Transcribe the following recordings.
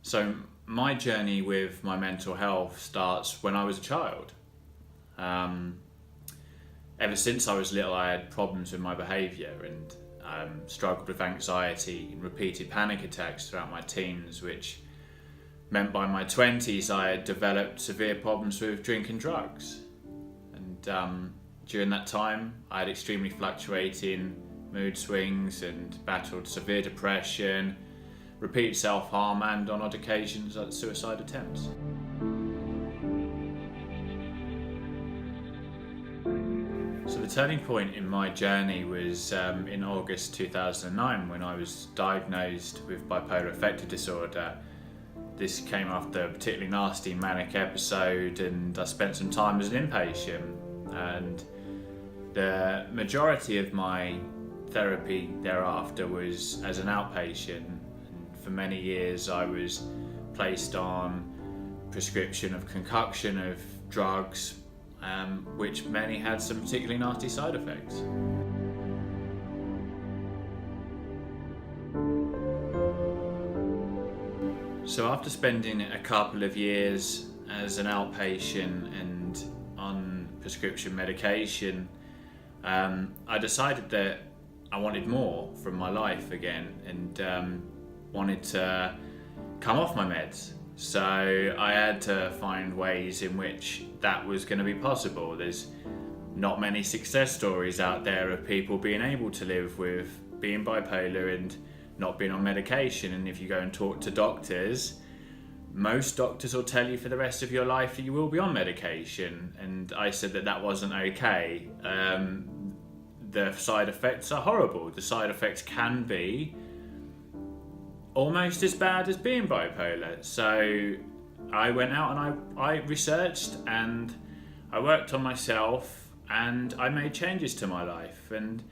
So my journey with my mental health starts when I was a child. Um, Ever since I was little, I had problems with my behaviour and struggled with anxiety and repeated panic attacks throughout my teens, which meant by my 20s I had developed severe problems with drinking drugs. And during that time, I had extremely fluctuating mood swings and battled severe depression, repeated self-harm, and on odd occasions suicide attempts. So the turning point in my journey was in August 2009 when I was diagnosed with bipolar affective disorder. This came after a particularly nasty manic episode, and I spent some time as an inpatient. And the majority of my therapy thereafter was as an outpatient. And for many years I was placed on prescription of concoction of drugs, which many had some particularly nasty side effects. So after spending a couple of years as an outpatient and on prescription medication, I decided that I wanted more from my life again and wanted to come off my meds. So I had to find ways in which that was going to be possible. There's not many success stories out there of people being able to live with being bipolar and not being on medication. And if you go and talk to doctors, most doctors will tell you for the rest of your life that you will be on medication. And I said that that wasn't okay. The side effects are horrible. The side effects can be almost as bad as being bipolar. So I went out and I researched and I worked on myself and I made changes to my life. And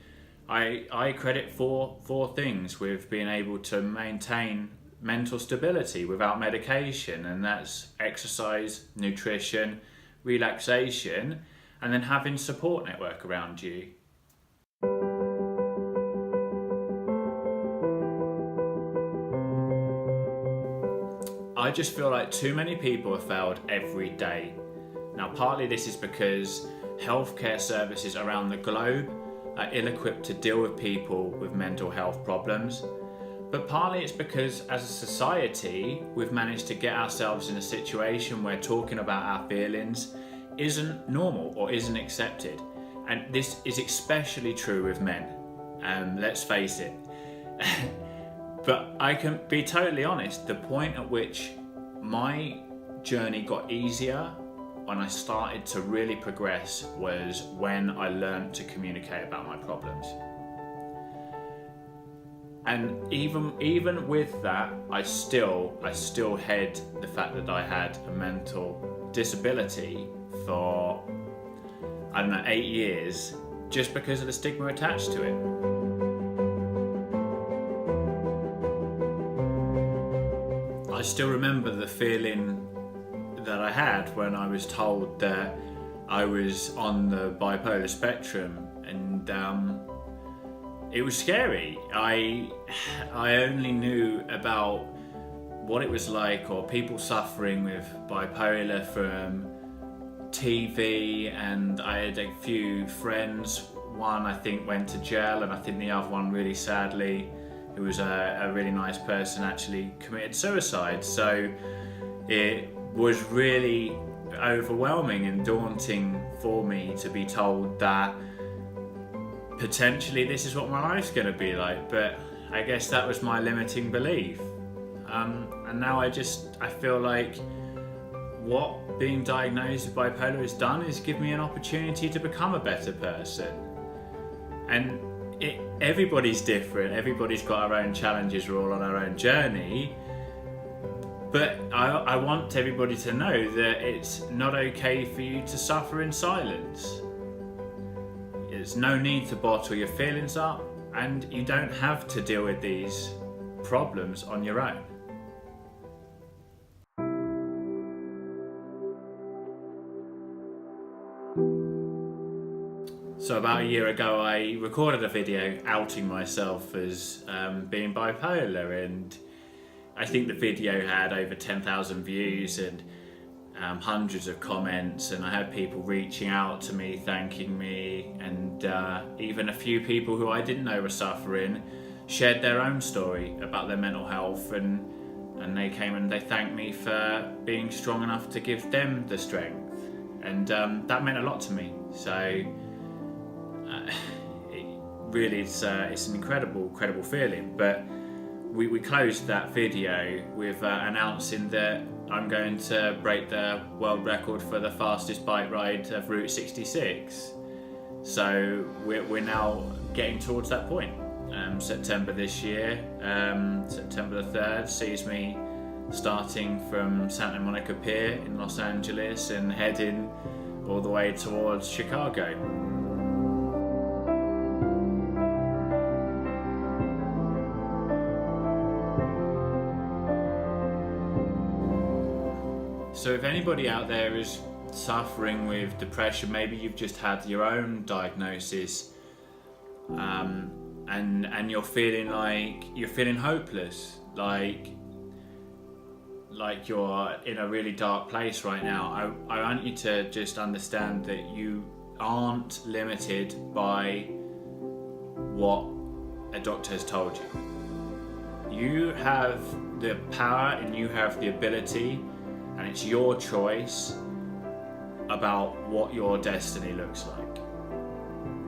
I credit four things with being able to maintain mental stability without medication, and that's exercise, nutrition, relaxation, and then having support network around you. I just feel like too many people have failed every day. Now, partly this is because healthcare services around the globe are ill-equipped to deal with people with mental health problems, but partly it's because as a society we've managed to get ourselves in a situation where talking about our feelings isn't normal or isn't accepted. And this is especially true with men, let's face it. But I can be totally honest, the point at which my journey got easier, when I started to really progress, was when I learned to communicate about my problems. And even with that, I still had the fact that I had a mental disability for, 8 years, just because of the stigma attached to it. I still remember the feeling that I had when I was told that I was on the bipolar spectrum, and it was scary. I only knew about what it was like, or people suffering with bipolar, from TV, and I had a few friends. One I think went to jail, and I think the other one, really sadly, who was a really nice person, actually committed suicide. So it was really overwhelming and daunting for me to be told that potentially this is what my life's going to be like. But I guess that was my limiting belief. And now I feel like what being diagnosed with bipolar has done is give me an opportunity to become a better person. And everybody's different, everybody's got our own challenges, we're all on our own journey. But I want everybody to know that it's not okay for you to suffer in silence. There's no need to bottle your feelings up, and you don't have to deal with these problems on your own. So about a year ago I recorded a video outing myself as being bipolar, and I think the video had over 10,000 views and hundreds of comments, and I had people reaching out to me, thanking me, and even a few people who I didn't know were suffering shared their own story about their mental health, and they came and they thanked me for being strong enough to give them the strength, and that meant a lot to me. So it's an incredible feeling. But we closed that video with announcing that I'm going to break the world record for the fastest bike ride of Route 66. So we're now getting towards that point. September this year, September the 3rd, sees me starting from Santa Monica Pier in Los Angeles and heading all the way towards Chicago. So if anybody out there is suffering with depression, maybe you've just had your own diagnosis, and you're feeling hopeless, like you're in a really dark place right now, I want you to just understand that you aren't limited by what a doctor has told you. You have the power and you have the ability, and it's your choice about what your destiny looks like.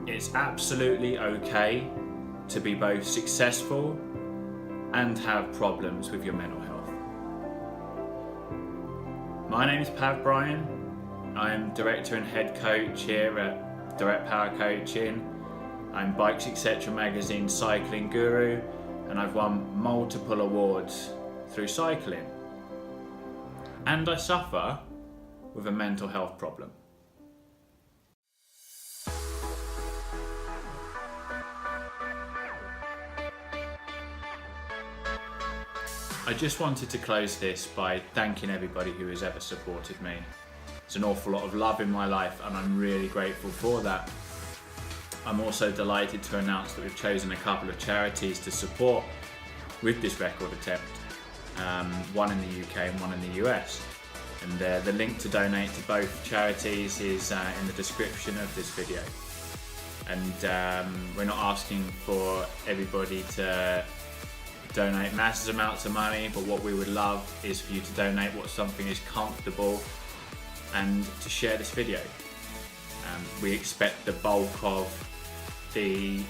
It's absolutely okay to be both successful and have problems with your mental health. My name is Pav Bryan. I'm director and head coach here at Direct Power Coaching. I'm Bikes Etc. magazine cycling guru, and I've won multiple awards through cycling. And I suffer with a mental health problem. I just wanted to close this by thanking everybody who has ever supported me. It's an awful lot of love in my life, and I'm really grateful for that. I'm also delighted to announce that we've chosen a couple of charities to support with this record attempt. One in the UK and one in the US, and the link to donate to both charities is in the description of this video. And we're not asking for everybody to donate massive amounts of money, but what we would love is for you to donate what something is comfortable and to share this video. We expect the bulk of the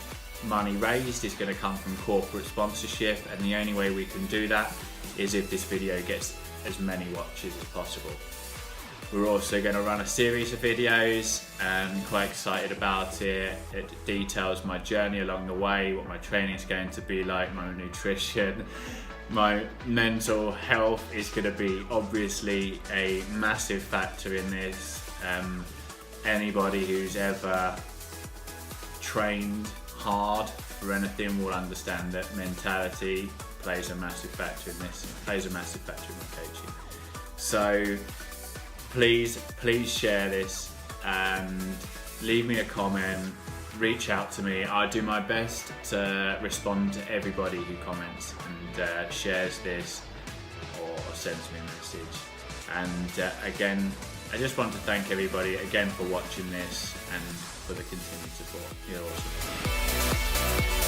money raised is going to come from corporate sponsorship, and the only way we can do that is if this video gets as many watches as possible. We're also going to run a series of videos, and I'm quite excited about it. It details my journey along the way, what my training is going to be like, my nutrition. My mental health is going to be obviously a massive factor in this. Anybody who's ever trained hard for anything will understand that mentality plays a massive factor in this. It plays a massive factor in my coaching. So please share this and leave me a comment, reach out to me. I do my best to respond to everybody who comments and shares this or sends me a message. And again, I just want to thank everybody again for watching this and for the continued support. You're awesome.